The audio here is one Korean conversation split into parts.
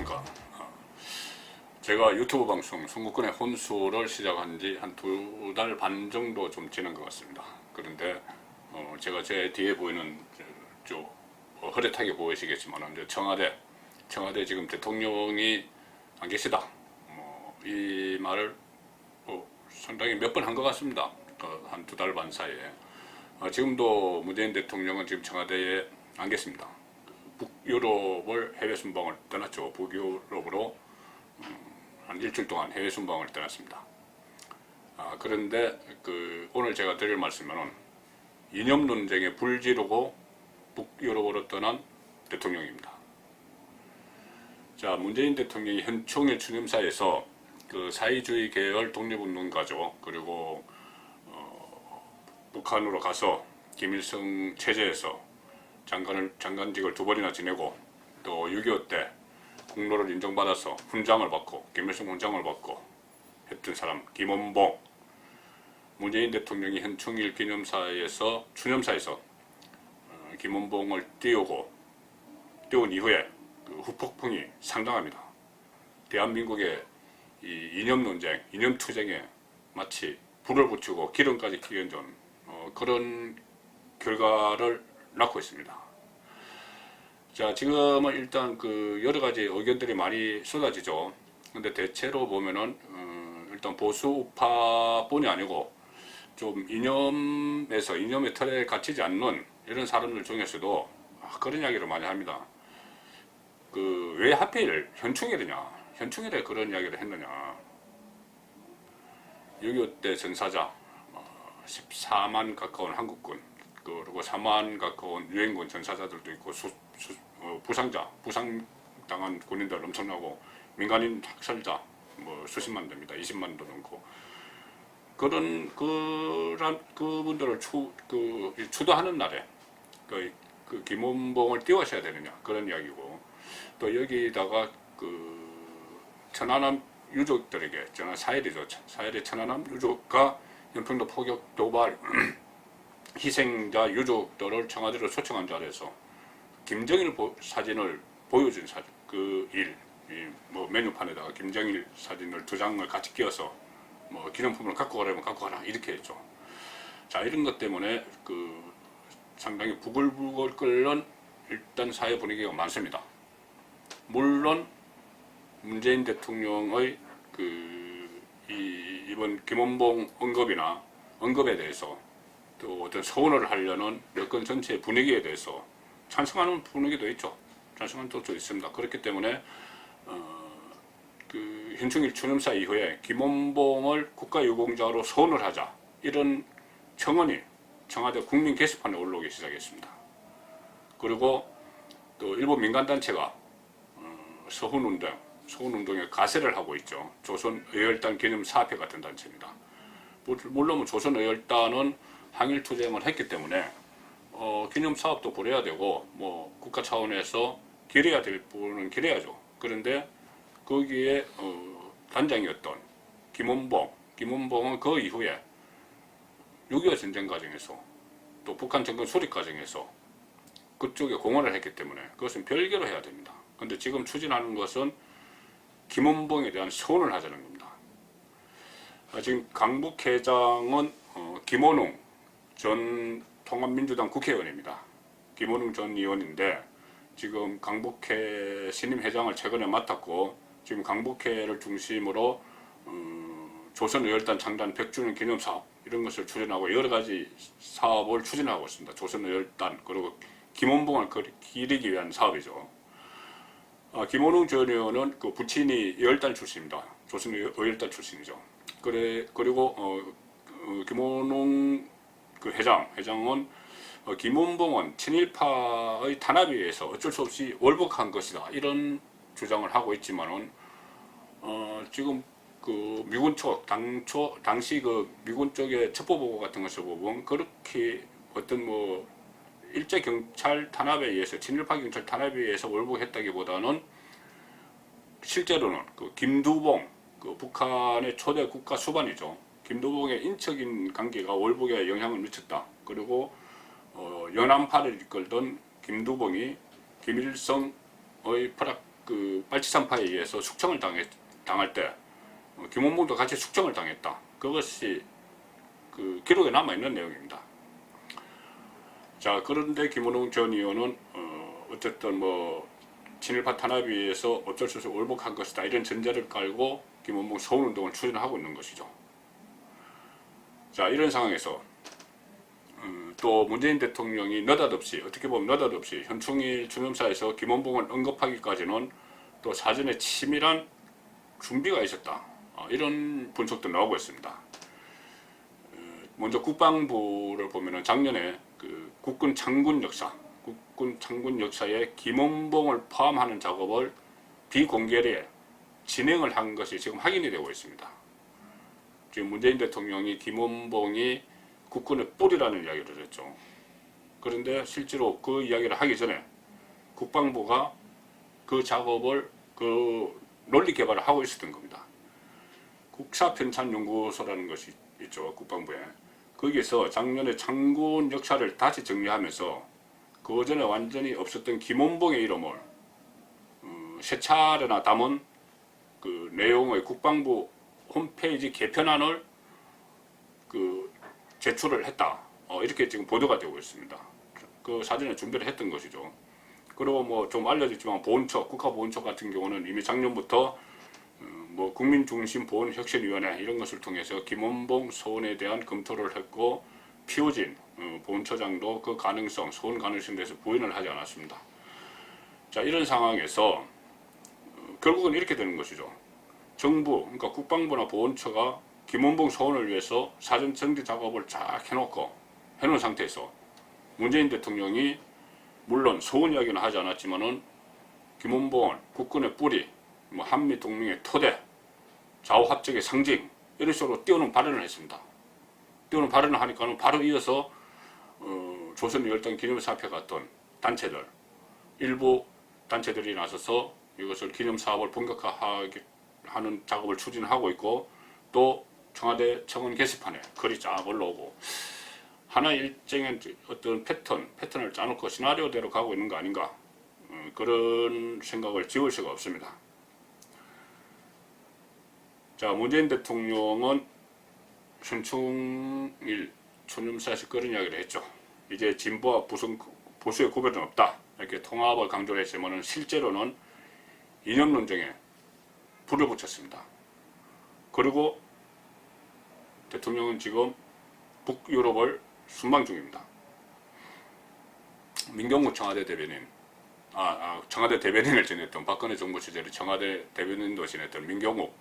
안녕하십니까. 제가 유튜브 방송 송구권의 혼수를 시작한 지 한 2달 반 정도 좀 지난 것 같습니다. 그런데 제가 제 뒤에 보이는 저 흐릿하게 보이시겠지만 이제 청와대 지금 대통령이 안 계시다, 이 말을 상당히 몇 번 한 것 같습니다. 한 2달 반 사이에. 지금도 문재인 대통령은 지금 청와대에 안 계십니다. 북유럽을 해외 순방을 떠났죠. 북유럽으로 한 일주일 동안 해외 순방을 떠났습니다. 그런데 오늘 제가 드릴 말씀은 이념 논쟁에 불 지르고 북유럽으로 떠난 대통령입니다. 자, 문재인 대통령이 현충일 추념사에서 사회주의 계열 독립운동가죠. 그리고 북한으로 가서 김일성 체제에서 장관직을 2번이나 지내고 또 6.25 때 공로를 인정받아서 훈장을 받고 김일성 훈장을 받고 했던 사람 김원봉, 문재인 대통령이 현충일 추념사에서 김원봉을 띄운 이후에 후폭풍이 상당합니다. 대한민국의 이 이념 논쟁, 이념 투쟁에 마치 불을 붙이고 기름까지 끼얹은 그런 결과를 낳고 있습니다. 자, 지금은 일단 여러 가지 의견들이 많이 쏟아지죠. 근데 대체로 보면은 일단 보수 우파뿐이 아니고 좀 이념의 틀에 갇히지 않는 이런 사람들 중에서도 그런 이야기를 많이 합니다. 왜 하필 현충일에 그런 이야기를 했느냐. 6.25 때 전사자 14만 가까운 한국군, 그리고 4만 가까운 유엔군 전사자들도 있고 부상당한 군인들 엄청나고 민간인 학살자 수십만 됩니다. 20만도 넘고 그분들을 추도하는 날에 김원봉을 띄워셔야 되느냐, 그런 이야기고, 또 여기다가 천안함 유족들에게, 사헬의 천안함 유족과 연평도 포격 도발 희생자 유족들을 청와대로 초청한 자리에서 김정일 사진을 보여준 메뉴판에다가 김정일 사진을 2장을 같이 끼워서 기념품을 갖고 가려면 갖고 가라, 이렇게 했죠. 자, 이런 것 때문에 상당히 부글부글 끓는 일단 사회 분위기가 많습니다. 물론 문재인 대통령의 이번 김원봉 언급에 대해서 또 어떤 서운을 하려는 여권 전체의 분위기에 대해서 찬성하는 분위기도 있죠. 찬성하는 쪽도 있습니다. 그렇기 때문에 현충일 추념사 이후에 김원봉을 국가유공자로 서운을 하자, 이런 청원이 청와대 국민 게시판에 올라오기 시작했습니다. 그리고 또 일부 민간단체가 서훈운동에 가세를 하고 있죠. 조선의열단 기념사업회 같은 단체입니다. 물론 조선의열단은 항일투쟁을 했기 때문에 기념사업도 벌여야 되고 국가 차원에서 기려야 될 부분은 기려야죠. 그런데 거기에 단장이었던 김원봉은 그 이후에 6.25 전쟁 과정에서 또 북한 정권 수립 과정에서 그쪽에 공헌을 했기 때문에 그것은 별개로 해야 됩니다. 그런데 지금 추진하는 것은 김원봉에 대한 서운을 하자는 겁니다. 지금 강북회장은 김원웅 전 통합민주당 국회의원입니다. 김원웅 전 의원인데 지금 강북회 신임 회장을 최근에 맡았고, 지금 강북회를 중심으로 조선의열단 창단 100주년 기념사업 이런 것을 추진하고 여러 가지 사업을 추진하고 있습니다. 조선의열단, 그리고 김원봉을 기리기 위한 사업이죠. 김원웅 전 의원은 부친이 의열단 출신입니다. 조선의열단 출신이죠. 그리고 김원웅 회장은 김원봉은 친일파의 탄압에 의해서 어쩔 수 없이 월북한 것이다, 이런 주장을 하고 있지만은 지금 미군 쪽 당시 미군 쪽의 첩보보고 같은 것을 보면 그렇게 어떤 일제 경찰 탄압에 의해서, 친일파 경찰 탄압에 의해서 월북했다기보다는 실제로는 김두봉, 북한의 초대 국가 수반이죠. 김두봉의 인적인 관계가 월북에 영향을 미쳤다. 그리고 연안파를 이끌던 김두봉이 김일성의 8.73파에 의해서 숙청을 당할 때 김원봉도 같이 숙청을 당했다. 그것이 그 기록에 남아있는 내용입니다. 자, 그런데 김원웅 전 의원은 어쨌든 뭐 친일파 탄압위에서 어쩔 수 없이 올복한 것이다 이런 전제를 깔고 김원봉 서울운동을 추진하고 있는 것이죠. 자, 이런 상황에서 또 문재인 대통령이 느닷없이, 어떻게 보면 느닷없이 현충일 추념사에서 김원봉을 언급하기까지는 또 사전에 치밀한 준비가 있었다, 이런 분석도 나오고 있습니다. 먼저 국방부를 보면은 작년에 그 국군 창군 역사에 김원봉을 포함하는 작업을 비공개리에 진행을 한 것이 지금 확인이 되고 있습니다. 지금 문재인 대통령이 김원봉이 국군의 뿌리라는 이야기를 했죠. 그런데 실제로 그 이야기를 하기 전에 국방부가 그 작업을, 그 논리 개발을 하고 있었던 겁니다. 국사편찬연구소라는 것이 있죠, 국방부에. 거기서 작년에 창군 역사를 다시 정리하면서 그 전에 완전히 없었던 김원봉의 이름을 세 차례나 담은 그 내용의 국방부 홈페이지 개편안을 그 제출을 했다, 이렇게 지금 보도가 되고 있습니다. 그 사전에 준비를 했던 것이죠. 그리고 뭐 좀 알려졌지만 보훈처, 국가보훈처 같은 경우는 이미 작년부터 뭐 국민중심보훈혁신위원회 이런 것을 통해서 김원봉 소원에 대한 검토를 했고, 피우진 보훈처장도 그 가능성, 소원 가능성에 대해서 부인을 하지 않았습니다. 자, 이런 상황에서 결국은 이렇게 되는 것이죠. 정부, 그러니까 국방부나 보훈처가 김원봉 소원을 위해서 사전 정비 작업을 쫙 해놓은 상태에서 문재인 대통령이 물론 소원 이야기는 하지 않았지만은 김원봉을 국군의 뿌리, 뭐 한미 동맹의 토대, 좌우 합작의 상징, 이런 식으로 띄우는 발언을 했습니다. 띄우는 발언을 하니까는 바로 이어서 조선 열당 기념사업회 같은 단체들, 일부 단체들이 나서서 이것을 기념사업을 본격화하는 작업을 추진하고 있고, 또 청와대 청원 게시판에 글이 쫙 올라오고, 하나의 일정의 어떤 패턴을 짜놓고 시나리오대로 가고 있는 거 아닌가, 그런 생각을 지울 수가 없습니다. 자, 문재인 대통령은 현충일 추념사에서 그런 이야기를 했죠. 이제 진보와 보수의 구별은 없다, 이렇게 통합을 강조를 했지만 실제로는 이념 논쟁에 불을 붙였습니다. 그리고 대통령은 지금 북유럽을 순방 중입니다. 민경욱 청와대 대변인, 청와대 대변인을 지냈던, 박근혜 정부 시절에 청와대 대변인도 지냈던 민경욱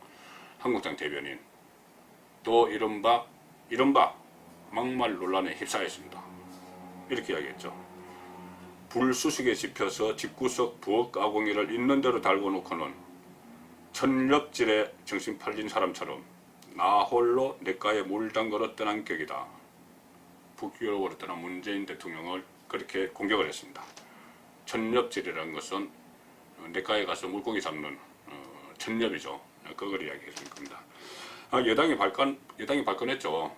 한국당 대변인, 또 이른바 막말 논란에 휩싸였습니다. 이렇게 이야기했죠. 불수식에 집혀서 집구석 부엌 아궁이를 있는 대로 달고 놓고는 천렵질에 정신 팔린 사람처럼 나 홀로 내가에 물 담그러 떠난 격이다. 북유럽으로 떠난 문재인 대통령을 그렇게 공격을 했습니다. 천렵질이라는 것은 내가에 가서 물고기 잡는 천렵이죠. 그걸 이야기했을 겁니다. 여당이 발끈했죠.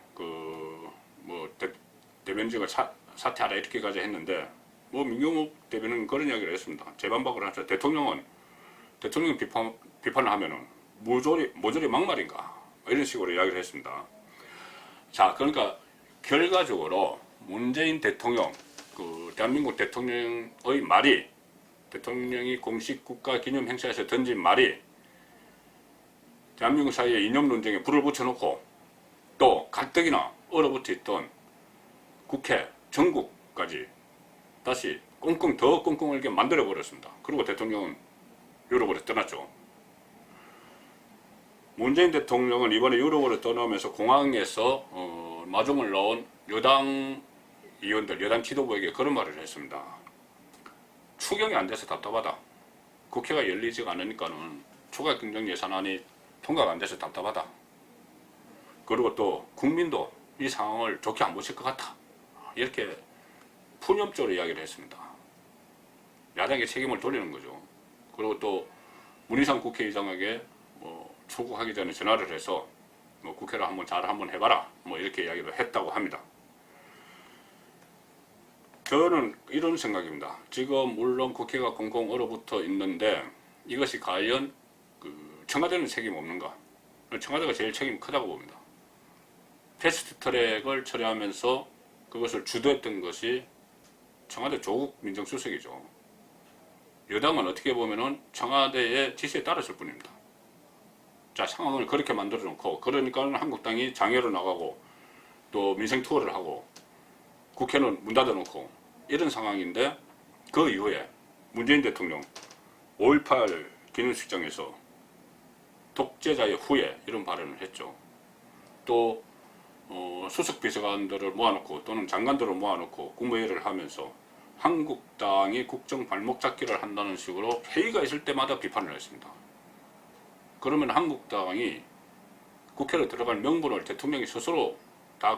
대변직을 사퇴하라 이렇게까지 했는데, 뭐 민경욱 대변인은 그런 이야기를 했습니다. 재반박을 하죠. 대통령 비판을 하면은 모조리 막말인가, 이런 식으로 이야기를 했습니다. 자, 그러니까 결과적으로 문재인 대통령, 대한민국 대통령의 말이, 대통령이 공식 국가 기념 행사에서 던진 말이 대한민국 사회의 이념 논쟁에 불을 붙여놓고, 또 가뜩이나 얼어붙어 있던 국회, 전국까지 다시 더 꽁꽁 얼게 만들어 버렸습니다. 그리고 대통령은 유럽으로 떠났죠. 문재인 대통령은 이번에 유럽으로 떠나면서 공항에서 마중을 나온 여당 의원들, 여당 지도부에게 그런 말을 했습니다. 추경이 안 돼서 답답하다. 국회가 열리지가 않으니까는 추가 경정 예산안이 통과가 안 돼서 답답하다. 그리고 또 국민도 이 상황을 좋게 안 보실 것 같다. 이렇게 푸념적으로 이야기를 했습니다. 야당의 책임을 돌리는 거죠. 그리고 또 문희상 국회의장에게 출국하기 전에 전화를 해서 국회를 한번 해봐라, 이렇게 이야기를 했다고 합니다. 저는 이런 생각입니다. 지금 물론 국회가 꽁꽁 얼어붙어 있는데 이것이 과연 그 청와대는 책임 없는가? 청와대가 제일 책임이 크다고 봅니다. 패스트트랙을 처리하면서 그것을 주도했던 것이 청와대 조국 민정수석이죠. 여당은 어떻게 보면은 청와대의 지시에 따랐을 뿐입니다. 자, 상황을 그렇게 만들어 놓고, 그러니까 한국당이 장애로 나가고 또 민생 투어를 하고 국회는 문 닫아 놓고 이런 상황인데, 그 이후에 문재인 대통령 5.18 기념식장에서 독재자의 후예 이런 발언을 했죠. 또 수석 비서관들을 모아놓고 또는 장관들을 모아놓고 국무회의를 하면서 한국당이 국정 발목 잡기를 한다는 식으로 회의가 있을 때마다 비판을 했습니다. 그러면 한국당이 국회로 들어갈 명분을 대통령이 스스로 다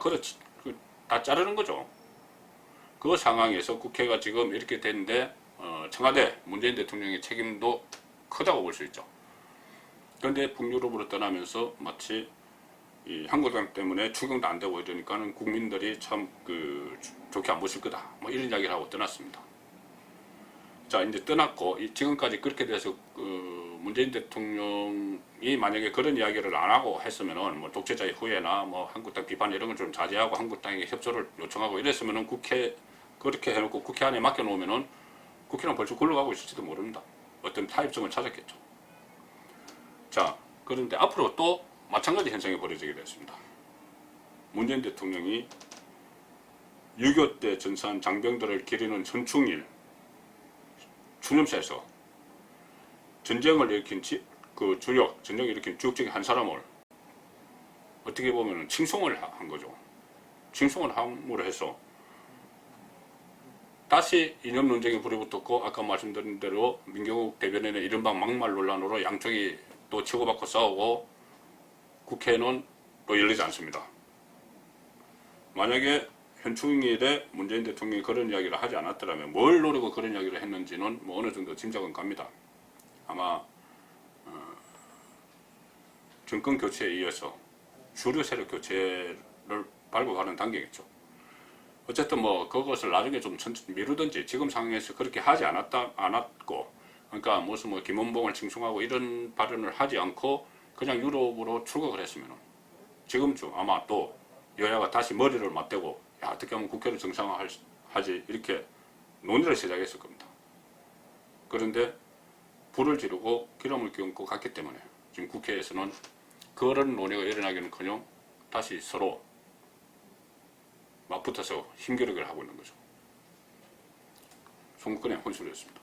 자르는 거죠. 그 상황에서 국회가 지금 이렇게 됐는데 청와대 문재인 대통령의 책임도 크다고 볼 수 있죠. 그런데 북유럽으로 떠나면서 마치 이 한국당 때문에 추경도 안 되고 이러니까는 국민들이 참 좋게 안 보실 거다, 뭐 이런 이야기를 하고 떠났습니다. 자, 이제 떠났고 지금까지 그렇게 돼서 문재인 대통령이 만약에 그런 이야기를 안 하고 했으면은 뭐 독재자의 후예나 뭐 한국당 비판 이런 걸 좀 자제하고 한국당에게 협조를 요청하고 이랬으면은 국회 그렇게 해놓고 국회 안에 맡겨놓으면은 국회는 벌써 굴러가고 있을지도 모릅니다. 어떤 타협점을 찾았겠죠. 자, 그런데 앞으로 또 마찬가지 현상이 벌어지게 됐습니다. 문재인 대통령이 6.25 때 전사한 장병들을 기리는 현충일 추념사에서 전쟁을 일으킨 전쟁을 일으킨 주역 중에 한 사람을 어떻게 보면 칭송을 한 거죠. 칭송을 함으로 해서 다시 이념 논쟁이 불이 붙었고, 아까 말씀드린 대로 민경욱 대변인의 이른바 막말 논란으로 양쪽이 또 치고받고 싸우고 국회는 또 열리지 않습니다. 만약에 현충일에 문재인 대통령이 그런 이야기를 하지 않았더라면 뭘 노리고 그런 이야기를 했는지는 뭐 어느 정도 짐작은 갑니다. 아마 정권 교체에 이어서 주류 세력 교체를 밟고 가는 단계겠죠. 어쨌든 뭐 그것을 나중에 좀 미루든지 지금 상황에서 그렇게 하지 않았고, 그러니까 무슨 뭐 김원봉을 칭송하고 이런 발언을 하지 않고 그냥 유럽으로 출국을 했으면 지금쯤 아마 또 여야가 다시 머리를 맞대고, 야, 어떻게 하면 국회를 정상화하지, 이렇게 논의를 시작했을 겁니다. 그런데 불을 지르고 기름을 끼얹고 갔기 때문에 지금 국회에서는 그런 논의가 일어나기는커녕 다시 서로 맞붙어서 힘겨루기를 하고 있는 거죠. 송국근의 혼술이었습니다.